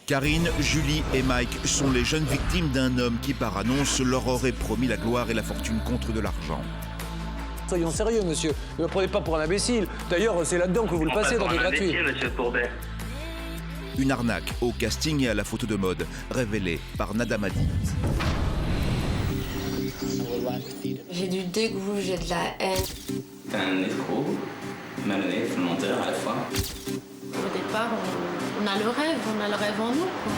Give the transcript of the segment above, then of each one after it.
Karine, Julie et Mike sont les jeunes victimes d'un homme qui, par annonce, leur aurait promis la gloire et la fortune contre de l'argent. Soyons sérieux, monsieur. Ne me prenez pas pour un imbécile. D'ailleurs, c'est là-dedans que vous le passez dans des gratuits. Monsieur Courbet. Une arnaque au casting et à la photo de mode, révélée par Nada Madi. J'ai du dégoût, j'ai de la haine. T'es un escroc, malhonnête, menteur à la fois. Au départ, on a le rêve en nous, quoi.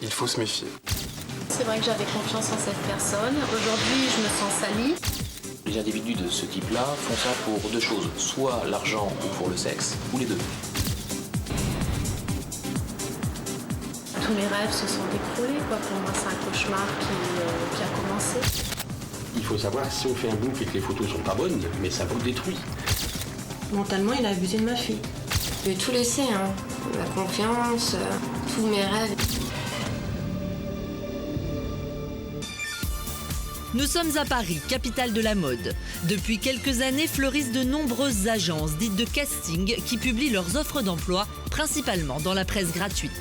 Il faut se méfier. C'est vrai que j'avais confiance en cette personne. Aujourd'hui, je me sens salie. Les individus de ce type-là font ça pour deux choses, soit l'argent ou pour le sexe, ou les deux. Tous mes rêves se sont écroulés, quoi. Pour moi, c'est un cauchemar qui a commencé. Il faut savoir si on fait un bouc et que les photos sont pas bonnes, mais ça vous détruit. Mentalement, il a abusé de ma fille. J'ai tout laissé, hein. Ma confiance, tous mes rêves. Nous sommes à Paris, capitale de la mode. Depuis quelques années fleurissent de nombreuses agences dites de casting qui publient leurs offres d'emploi, principalement dans la presse gratuite.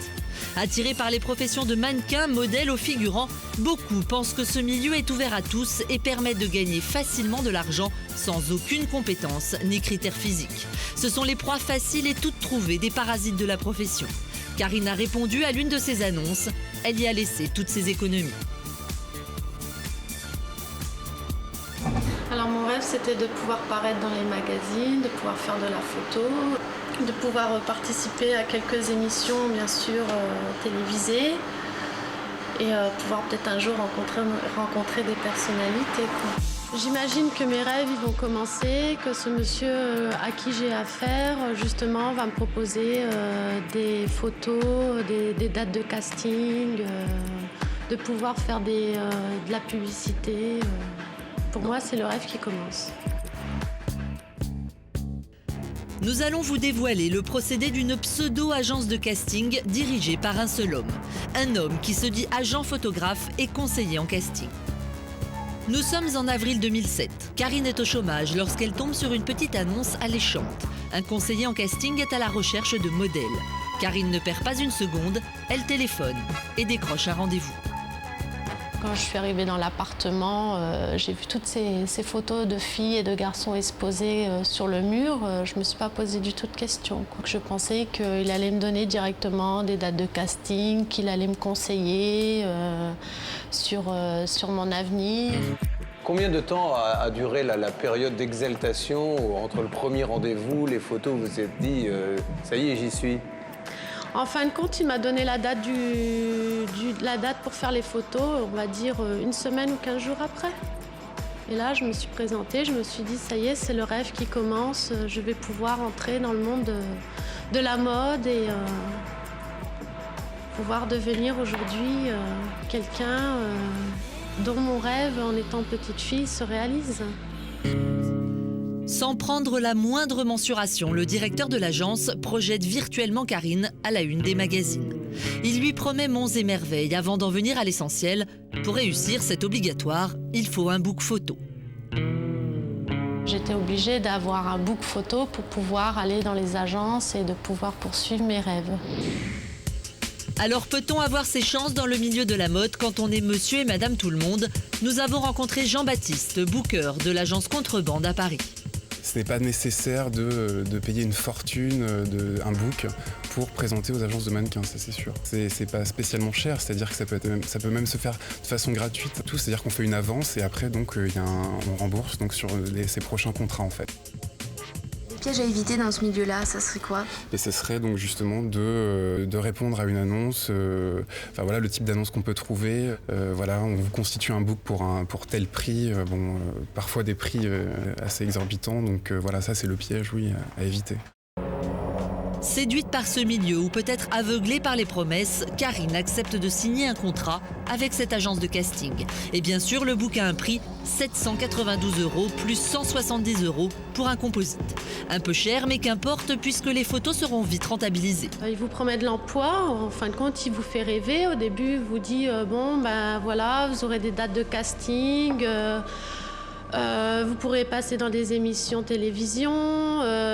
Attirés par les professions de mannequins, modèles ou figurants, beaucoup pensent que ce milieu est ouvert à tous et permet de gagner facilement de l'argent sans aucune compétence ni critères physiques. Ce sont les proies faciles et toutes trouvées des parasites de la profession. Karine a répondu à l'une de ces annonces. Elle y a laissé toutes ses économies. Alors mon rêve, c'était de pouvoir paraître dans les magazines, de pouvoir faire de la photo, de pouvoir participer à quelques émissions, bien sûr, télévisées, et pouvoir peut-être un jour rencontrer des personnalités, quoi. J'imagine que mes rêves ils vont commencer, que ce monsieur à qui j'ai affaire, justement, va me proposer des photos, des dates de casting, de pouvoir faire de la publicité. Pour moi, c'est le rêve qui commence. Nous allons vous dévoiler le procédé d'une pseudo-agence de casting dirigée par un seul homme. Un homme qui se dit agent photographe et conseiller en casting. Nous sommes en avril 2007. Karine est au chômage lorsqu'elle tombe sur une petite annonce alléchante. Un conseiller en casting est à la recherche de modèles. Karine ne perd pas une seconde, elle téléphone et décroche un rendez-vous. Quand je suis arrivée dans l'appartement, j'ai vu toutes ces photos de filles et de garçons exposées sur le mur. Je ne me suis pas posé du tout de questions. Je pensais qu'il allait me donner directement des dates de casting, qu'il allait me conseiller sur mon avenir. Combien de temps a duré la période d'exaltation entre le premier rendez-vous, les photos, vous vous êtes dit ça y est, j'y suis? En fin de compte, il m'a donné la date, la date pour faire les photos, on va dire une semaine ou 15 jours après. Et là, je me suis présentée, je me suis dit, ça y est, c'est le rêve qui commence, je vais pouvoir entrer dans le monde de la mode et pouvoir devenir aujourd'hui quelqu'un dont mon rêve, en étant petite fille, se réalise. Sans prendre la moindre mensuration, le directeur de l'agence projette virtuellement Karine à la une des magazines. Il lui promet monts et merveilles avant d'en venir à l'essentiel. Pour réussir, c'est obligatoire, il faut un book photo. J'étais obligée d'avoir un book photo pour pouvoir aller dans les agences et de pouvoir poursuivre mes rêves. Alors peut-on avoir ses chances dans le milieu de la mode quand on est monsieur et madame tout le monde? Nous avons rencontré Jean-Baptiste, booker de l'agence Contrebande à Paris. Ce n'est pas nécessaire de payer une fortune, un book, pour présenter aux agences de mannequins, ça c'est sûr. C'est pas spécialement cher, c'est-à-dire que ça peut même se faire de façon gratuite. Tout, c'est-à-dire qu'on fait une avance et après donc, on rembourse donc, sur ses prochains contrats en fait. Les pièges à éviter dans ce milieu-là, ça serait quoi? Et ce serait donc justement de répondre à une annonce, enfin voilà le type d'annonce qu'on peut trouver. Voilà, on vous constitue un book pour tel prix, parfois des prix assez exorbitants. Donc voilà, ça c'est le piège, oui, à éviter. Séduite par ce milieu ou peut-être aveuglée par les promesses, Karine accepte de signer un contrat avec cette agence de casting. Et bien sûr, le book a un prix 792 € plus 170 € pour un composite. Un peu cher, mais qu'importe puisque les photos seront vite rentabilisées. Il vous promet de l'emploi, en fin de compte, il vous fait rêver. Au début, il vous dit voilà, vous aurez des dates de casting. Vous pourrez passer dans des émissions télévision,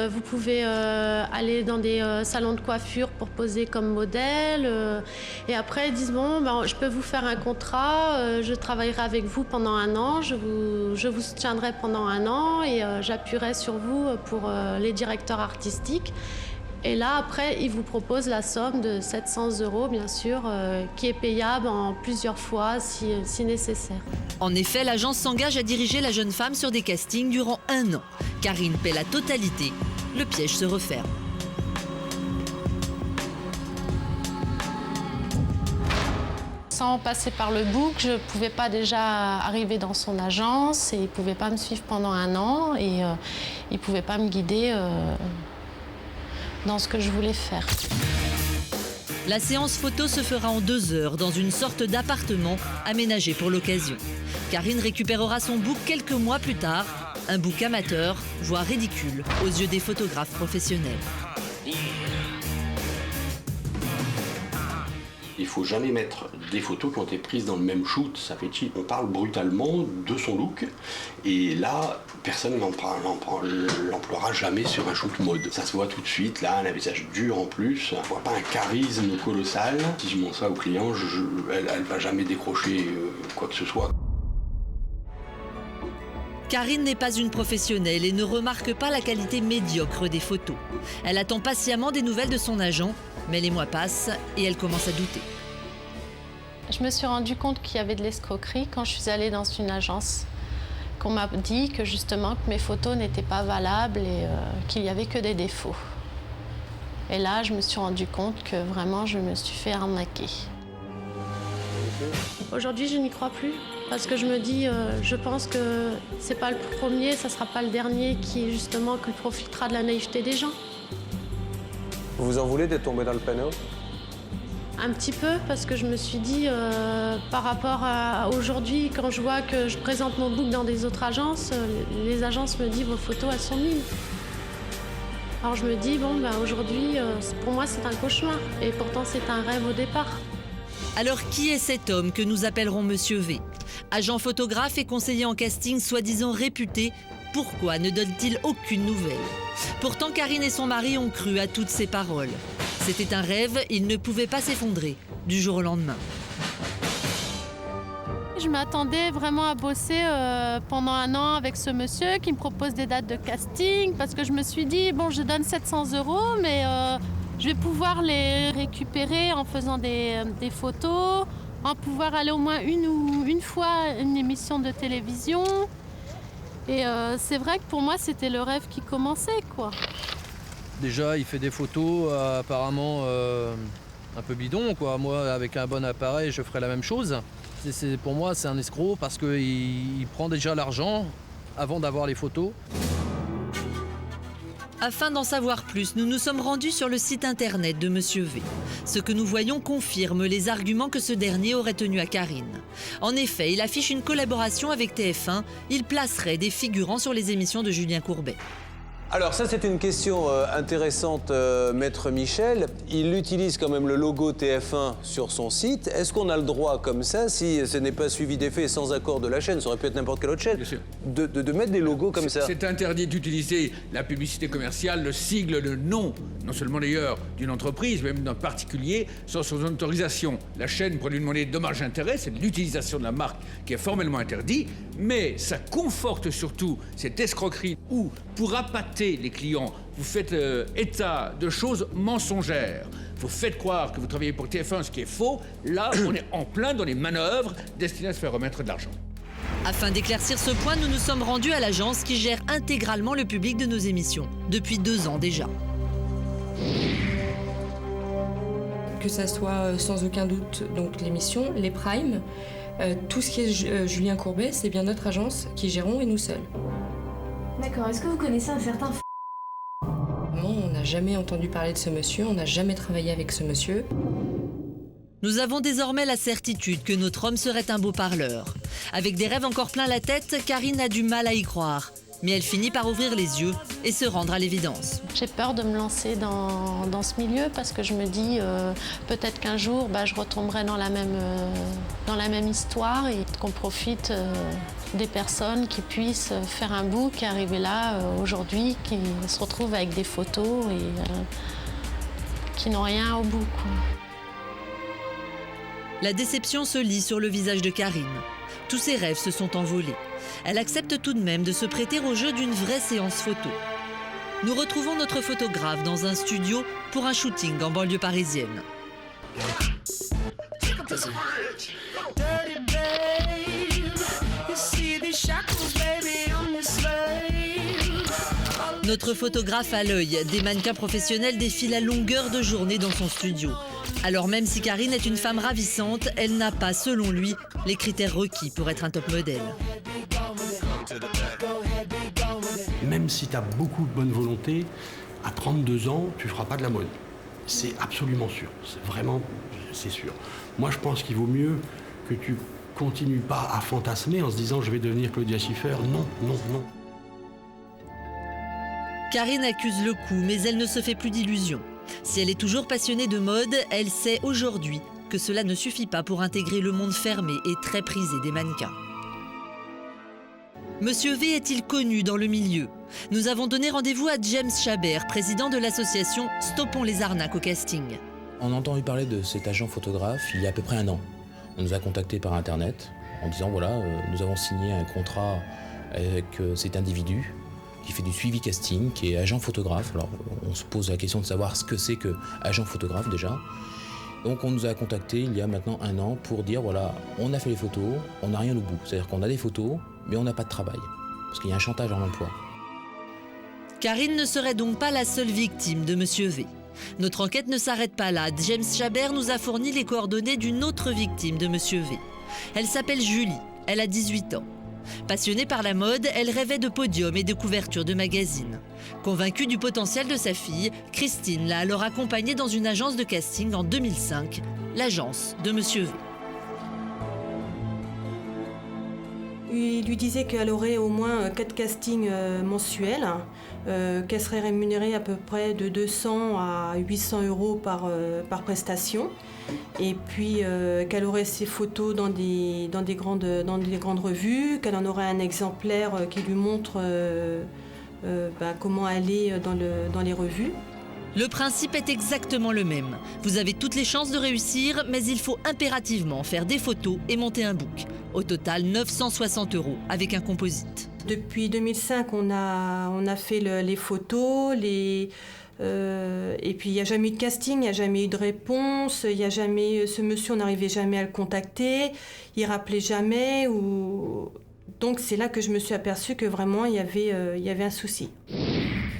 vous pouvez aller dans des salons de coiffure pour poser comme modèle. Et après, ils disent, bon, je peux vous faire un contrat, je travaillerai avec vous pendant 1 an, je vous soutiendrai pendant 1 an et j'appuierai sur vous pour les directeurs artistiques. Et là, après, ils vous proposent la somme de 700 €, bien sûr, qui est payable en plusieurs fois si nécessaire. En effet, l'agence s'engage à diriger la jeune femme sur des castings durant 1 an. Karine paie la totalité. Le piège se referme. Sans passer par le book, je ne pouvais pas déjà arriver dans son agence et il ne pouvait pas me suivre pendant 1 an et il ne pouvait pas me guider dans ce que je voulais faire. La séance photo se fera en 2 heures dans une sorte d'appartement aménagé pour l'occasion. Karine récupérera son book quelques mois plus tard, un book amateur, voire ridicule, aux yeux des photographes professionnels. Il ne faut jamais mettre des photos qui ont été prises dans le même shoot, ça fait cheap. On parle brutalement de son look, et là, personne l'emploiera jamais sur un shoot mode. Ça se voit tout de suite, là, un visage dur en plus, on ne voit pas un charisme colossal. Si je montre ça au client, elle ne va jamais décrocher quoi que ce soit. Karine n'est pas une professionnelle et ne remarque pas la qualité médiocre des photos. Elle attend patiemment des nouvelles de son agent, mais les mois passent et elle commence à douter. Je me suis rendu compte qu'il y avait de l'escroquerie quand je suis allée dans une agence. Qu'on m'a dit que justement que mes photos n'étaient pas valables et qu'il n'y avait que des défauts. Et là, je me suis rendu compte que vraiment, je me suis fait arnaquer. Aujourd'hui, je n'y crois plus. Parce que je me dis, je pense que c'est pas le premier, ça sera pas le dernier qui profitera de la naïveté des gens. Vous en voulez d'être tombé dans le panneau? Un petit peu, parce que je me suis dit, par rapport à aujourd'hui, quand je vois que je présente mon book dans des autres agences, les agences me disent, vos photos, elles sont nulles. Alors je me dis, aujourd'hui, pour moi, c'est un cauchemar. Et pourtant, c'est un rêve au départ. Alors qui est cet homme que nous appellerons Monsieur V? Agent photographe et conseiller en casting soi-disant réputé, pourquoi ne donne-t-il aucune nouvelle? Pourtant, Karine et son mari ont cru à toutes ses paroles. C'était un rêve, il ne pouvait pas s'effondrer du jour au lendemain. Je m'attendais vraiment à bosser pendant 1 an avec ce monsieur qui me propose des dates de casting parce que je me suis dit, bon, je donne 700 €, mais je vais pouvoir les récupérer en faisant des photos, en pouvoir aller au moins une fois à une émission de télévision. Et c'est vrai que pour moi, c'était le rêve qui commençait, quoi. Déjà, il fait des photos apparemment un peu bidons, quoi. Moi, avec un bon appareil, je ferais la même chose. Pour moi, c'est un escroc parce qu'il prend déjà l'argent avant d'avoir les photos. Afin d'en savoir plus, nous nous sommes rendus sur le site internet de Monsieur V. Ce que nous voyons confirme les arguments que ce dernier aurait tenus à Karine. En effet, il affiche une collaboration avec TF1. Il placerait des figurants sur les émissions de Julien Courbet. Alors ça, c'est une question intéressante, Maître Michel. Il utilise quand même le logo TF1 sur son site. Est-ce qu'on a le droit, comme ça, si ce n'est pas suivi des faits sans accord de la chaîne, ça aurait pu être n'importe quelle autre chaîne, de mettre des logos comme ça? C'est interdit d'utiliser la publicité commerciale, le sigle, le nom, non seulement d'ailleurs d'une entreprise, mais même d'un particulier, sans son autorisation. La chaîne pourrait lui demander des dommages et intérêts, c'est l'utilisation de la marque qui est formellement interdite, mais ça conforte surtout cette escroquerie où, pour appâter les clients, vous faites état de choses mensongères. Vous faites croire que vous travaillez pour TF1, ce qui est faux. Là, on est en plein dans les manœuvres destinées à se faire remettre de l'argent. Afin d'éclaircir ce point, nous nous sommes rendus à l'agence qui gère intégralement le public de nos émissions, depuis 2 ans déjà. Que ça soit sans aucun doute donc l'émission, les primes, tout ce qui est Julien Courbet, c'est bien notre agence qui gérons et nous seuls. D'accord, est-ce que vous connaissez un certain Non, on n'a jamais entendu parler de ce monsieur, on n'a jamais travaillé avec ce monsieur. Nous avons désormais la certitude que notre homme serait un beau parleur. Avec des rêves encore plein la tête, Karine a du mal à y croire. Mais elle finit par ouvrir les yeux et se rendre à l'évidence. J'ai peur de me lancer dans ce milieu parce que je me dis peut-être qu'un jour je retomberai dans la même histoire et qu'on profite des personnes qui puissent faire un book et arriver là aujourd'hui, qui se retrouvent avec des photos et qui n'ont rien au bout, quoi. La déception se lit sur le visage de Karine. Tous ses rêves se sont envolés. Elle accepte tout de même de se prêter au jeu d'une vraie séance photo. Nous retrouvons notre photographe dans un studio pour un shooting en banlieue parisienne. Notre photographe à l'œil, des mannequins professionnels défilent à longueur de journée dans son studio. Alors même si Karine est une femme ravissante, elle n'a pas, selon lui, les critères requis pour être un top modèle. Même si tu as beaucoup de bonne volonté, à 32 ans, tu ne feras pas de la mode. C'est absolument sûr. C'est sûr. Moi, je pense qu'il vaut mieux que tu continues pas à fantasmer en se disant « je vais devenir Claudia Schiffer ». Non, non, non. Karine accuse le coup, mais elle ne se fait plus d'illusions. Si elle est toujours passionnée de mode, elle sait aujourd'hui que cela ne suffit pas pour intégrer le monde fermé et très prisé des mannequins. Monsieur V est-il connu dans le milieu? Nous avons donné rendez-vous à James Chabert, président de l'association Stoppons les arnaques au casting. On a entendu parler de cet agent photographe il y a à peu près un an. On nous a contactés par internet en disant voilà, nous avons signé un contrat avec cet individu qui fait du suivi casting, qui est agent photographe. Alors on se pose la question de savoir ce que c'est que agent photographe déjà. Donc on nous a contactés il y a maintenant un an pour dire voilà, on a fait les photos, on n'a rien au bout. C'est-à-dire qu'on a des photos, mais on n'a pas de travail. Parce qu'il y a un chantage en emploi. Karine ne serait donc pas la seule victime de Monsieur V. Notre enquête ne s'arrête pas là. James Chabert nous a fourni les coordonnées d'une autre victime de Monsieur V. Elle s'appelle Julie, elle a 18 ans. Passionnée par la mode, elle rêvait de podiums et de couvertures de magazines. Convaincue du potentiel de sa fille, Christine l'a alors accompagnée dans une agence de casting en 2005, l'agence de Monsieur V. Il lui disait qu'elle aurait au moins 4 castings mensuels, qu'elle serait rémunérée à peu près de 200 à 800 € par prestation, et puis qu'elle aurait ses photos dans des grandes revues, qu'elle en aurait un exemplaire qui lui montre comment aller dans les revues. Le principe est exactement le même. Vous avez toutes les chances de réussir, mais il faut impérativement faire des photos et monter un book. Au total, 960 € avec un composite. Depuis 2005, on a fait les photos, et puis il n'y a jamais eu de casting, il n'y a jamais eu de réponse, il n'y a jamais, ce monsieur, on n'arrivait jamais à le contacter, il rappelait jamais. Donc c'est là que je me suis aperçue que vraiment il y avait un souci.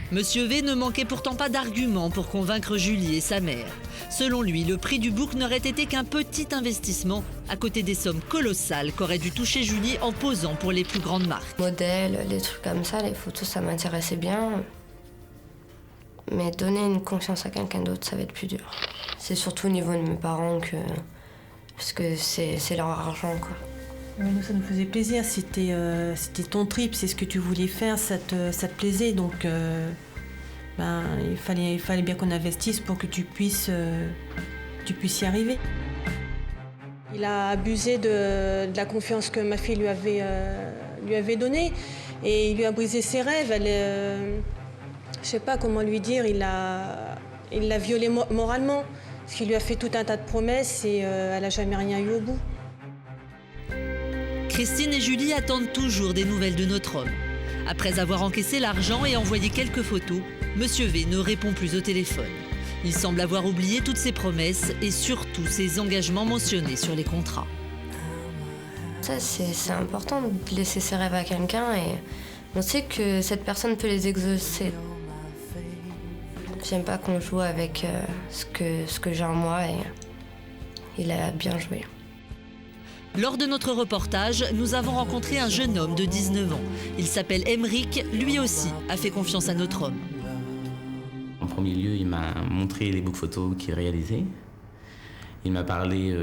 Monsieur V ne manquait pourtant pas d'arguments pour convaincre Julie et sa mère. Selon lui, le prix du book n'aurait été qu'un petit investissement à côté des sommes colossales qu'aurait dû toucher Julie en posant pour les plus grandes marques. Modèles, les trucs comme ça, les photos, ça m'intéressait bien. Mais donner une confiance à quelqu'un d'autre, ça va être plus dur. C'est surtout au niveau de mes parents parce que c'est leur argent, quoi. Nous, ça nous faisait plaisir, c'était ton trip, c'est ce que tu voulais faire, ça te plaisait, donc il fallait bien qu'on investisse pour que tu puisses y arriver. Il a abusé de la confiance que ma fille lui avait donnée, et il lui a brisé ses rêves. Je sais pas comment lui dire, il l'a violée moralement, parce qu'il lui a fait tout un tas de promesses et elle n'a jamais rien eu au bout. Christine et Julie attendent toujours des nouvelles de notre homme. Après avoir encaissé l'argent et envoyé quelques photos, Monsieur V ne répond plus au téléphone. Il semble avoir oublié toutes ses promesses et surtout ses engagements mentionnés sur les contrats. Ça, c'est important de laisser ses rêves à quelqu'un, et on sait que cette personne peut les exaucer. J'aime pas qu'on joue avec ce que j'ai en moi, et il a bien joué. Lors de notre reportage, nous avons rencontré un jeune homme de 19 ans. Il s'appelle Emeric, lui aussi a fait confiance à notre homme. En premier lieu, il m'a montré les book photos qu'il réalisait. Il m'a parlé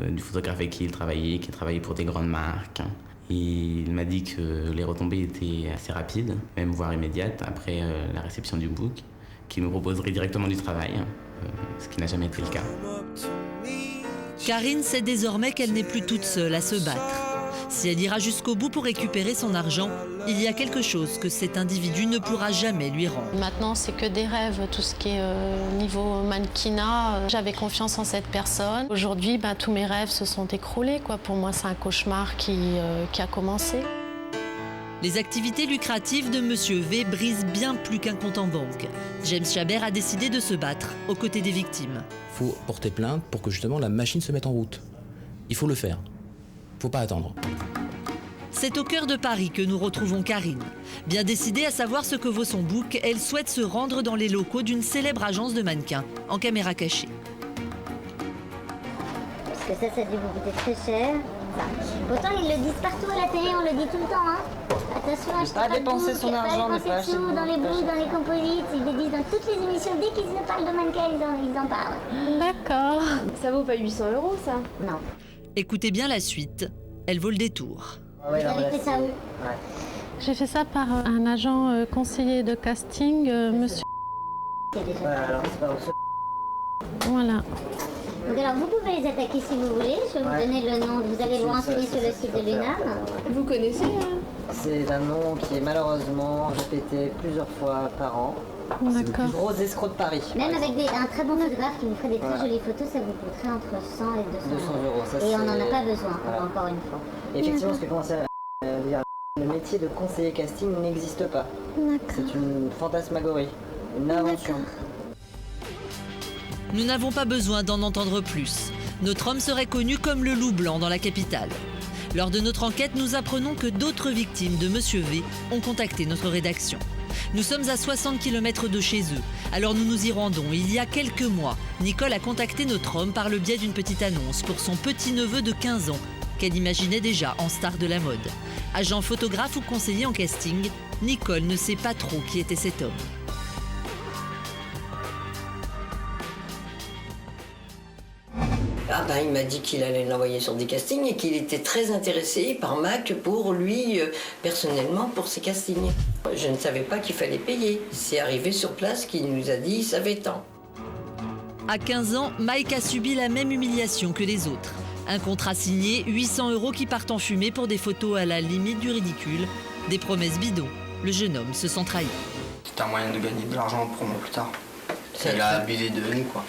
du photographe avec qui il travaillait pour des grandes marques. Il m'a dit que les retombées étaient assez rapides, même voire immédiates, après la réception du book, qu'il nous proposerait directement du travail, ce qui n'a jamais été le cas. Karine sait désormais qu'elle n'est plus toute seule à se battre. Si elle ira jusqu'au bout pour récupérer son argent, il y a quelque chose que cet individu ne pourra jamais lui rendre. Maintenant, c'est que des rêves, tout ce qui est niveau mannequinat. J'avais confiance en cette personne. Aujourd'hui, tous mes rêves se sont écroulés, quoi. Pour moi, c'est un cauchemar qui a commencé. Les activités lucratives de Monsieur V brisent bien plus qu'un compte en banque. James Chabert a décidé de se battre aux côtés des victimes. Il faut porter plainte pour que justement la machine se mette en route. Il faut le faire. Faut pas attendre. C'est au cœur de Paris que nous retrouvons Karine. Bien décidée à savoir ce que vaut son book, elle souhaite se rendre dans les locaux d'une célèbre agence de mannequins, en caméra cachée. Parce que ça a dû vous coûter très cher. Pourtant, ils le disent partout à la télé, on le dit tout le temps. Hein. Attention, achetez pas dépenser son argent, ne pas acheter dans les boucles, dans les composites. Ils le disent dans toutes les émissions. Dès qu'ils parlent de mannequins, ils en parlent. D'accord. Ça vaut pas 800 €, ça? Non. Écoutez bien la suite, elle vaut le détour. Vous avez fait ça où? J'ai fait ça par un agent conseiller de casting, monsieur. Voilà. Donc alors, vous pouvez les attaquer si vous voulez. Je vais vous donner le nom. Vous allez vous renseigner sur le site de l'UNAM. Vous connaissez C'est un nom qui est malheureusement répété plusieurs fois par an. C'est le plus gros escroc de Paris. Même avec un très bon photographe qui vous ferait des très jolies photos, ça vous coûterait entre 100 et 200 €. Ça, et on n'en a pas besoin, encore une fois. Et effectivement, ce que commence à dire, le métier de conseiller casting n'existe pas. C'est une fantasmagorie, une invention. Nous n'avons pas besoin d'en entendre plus. Notre homme serait connu comme le loup blanc dans la capitale. Lors de notre enquête, nous apprenons que d'autres victimes de Monsieur V ont contacté notre rédaction. Nous sommes à 60 km de chez eux, alors nous nous y rendons. Il y a quelques mois, Nicole a contacté notre homme par le biais d'une petite annonce pour son petit-neveu de 15 ans, qu'elle imaginait déjà en star de la mode. Agent photographe ou conseiller en casting, Nicole ne sait pas trop qui était cet homme. Il m'a dit qu'il allait l'envoyer sur des castings et qu'il était très intéressé par Mac pour lui, personnellement, pour ses castings. Je ne savais pas qu'il fallait payer. C'est arrivé sur place qu'il nous a dit il savait tant. À 15 ans, Mike a subi la même humiliation que les autres. Un contrat signé, 800 € qui partent en fumée pour des photos à la limite du ridicule, des promesses bidons. Le jeune homme se sent trahi. C'est un moyen de gagner de l'argent pour moi plus tard. Il a abusé de nous, quoi.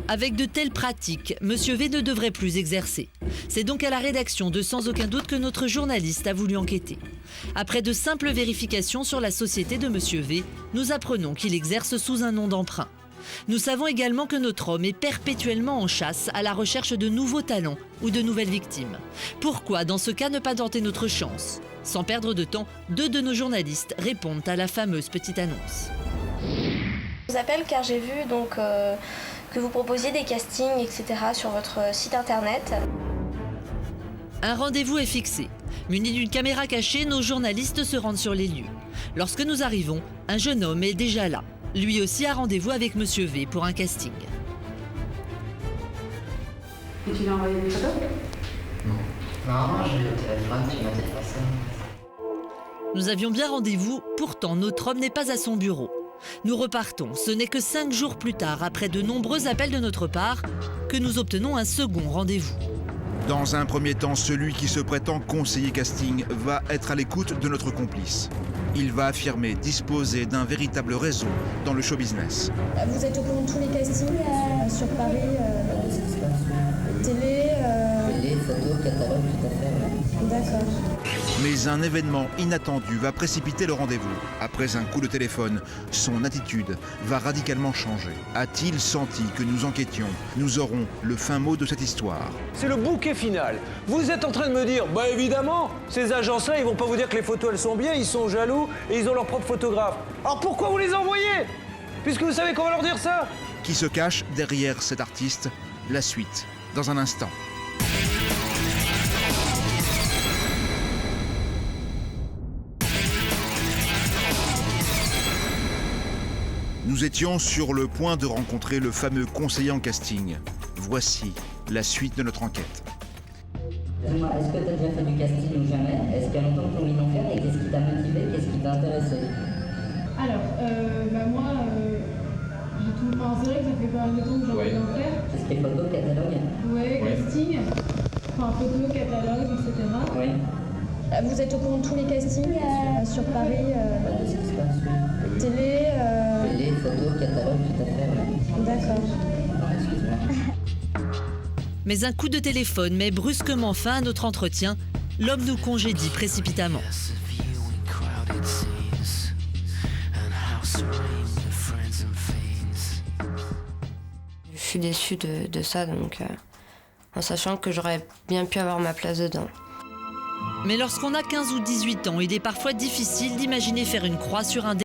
Avec de telles pratiques, Monsieur V ne devrait plus exercer. C'est donc à la rédaction de Sans aucun doute que notre journaliste a voulu enquêter. Après de simples vérifications sur la société de Monsieur V, nous apprenons qu'il exerce sous un nom d'emprunt. Nous savons également que notre homme est perpétuellement en chasse à la recherche de nouveaux talents ou de nouvelles victimes. Pourquoi, dans ce cas, ne pas tenter notre chance? Sans perdre de temps, 2 de nos journalistes répondent à la fameuse petite annonce. Je vous appelle car j'ai vu que vous proposiez des castings, etc. sur votre site internet. Un rendez-vous est fixé. Munis d'une caméra cachée, nos journalistes se rendent sur les lieux. Lorsque nous arrivons, un jeune homme est déjà là. Lui aussi a rendez-vous avec Monsieur V pour un casting. Et tu lui as envoyé des photos? Non, j'ai le téléphone, tu m'as dit ça. Nous avions bien rendez-vous, pourtant notre homme n'est pas à son bureau. Nous repartons, ce n'est que 5 jours plus tard, après de nombreux appels de notre part, que nous obtenons un second rendez-vous. Dans un premier temps, celui qui se prétend conseiller casting va être à l'écoute de notre complice. Il va affirmer disposer d'un véritable réseau dans le show business. Vous êtes au courant de tous les castings sur Paris, télé Télé, photos, catalogue, tout à fait. D'accord. Mais un événement inattendu va précipiter le rendez-vous. Après un coup de téléphone, son attitude va radicalement changer. A-t-il senti que nous enquêtions? Nous aurons le fin mot de cette histoire. C'est le bouquet final. Vous êtes en train de me dire, bah évidemment, ces agences-là, ils vont pas vous dire que les photos, elles sont bien, ils sont jaloux et ils ont leur propre photographe. Alors pourquoi vous les envoyez? Puisque vous savez qu'on va leur dire ça. Qui se cache derrière cet artiste? La suite, dans un instant. Nous étions sur le point de rencontrer le fameux conseiller en casting. Voici la suite de notre enquête. Dis-moi, est-ce que tu as déjà fait du casting ou jamais? Est-ce qu'il y a longtemps que tu as envie d'en faire et qu'est-ce qui t'a motivé? Qu'est-ce qui t'a intéressé? Alors, moi, j'ai tout... Enfin, c'est vrai que ça fait pas mal de temps que j'ai envie d'en faire. Tout ce qui est photo, catalogue? Ouais, casting. Enfin, photo, catalogue, etc. Oui. Vous êtes au courant de tous les castings sur Paris De ce qui se passe, oui. Télé Télé, photo, catalogue, tout à fait, oui. D'accord. Non, excuse-moi. Mais un coup de téléphone met brusquement fin à notre entretien. L'homme nous congédie précipitamment. Je suis déçue de ça, donc en sachant que j'aurais bien pu avoir ma place dedans. Mais lorsqu'on a 15 ou 18 ans, il est parfois difficile d'imaginer faire une croix sur un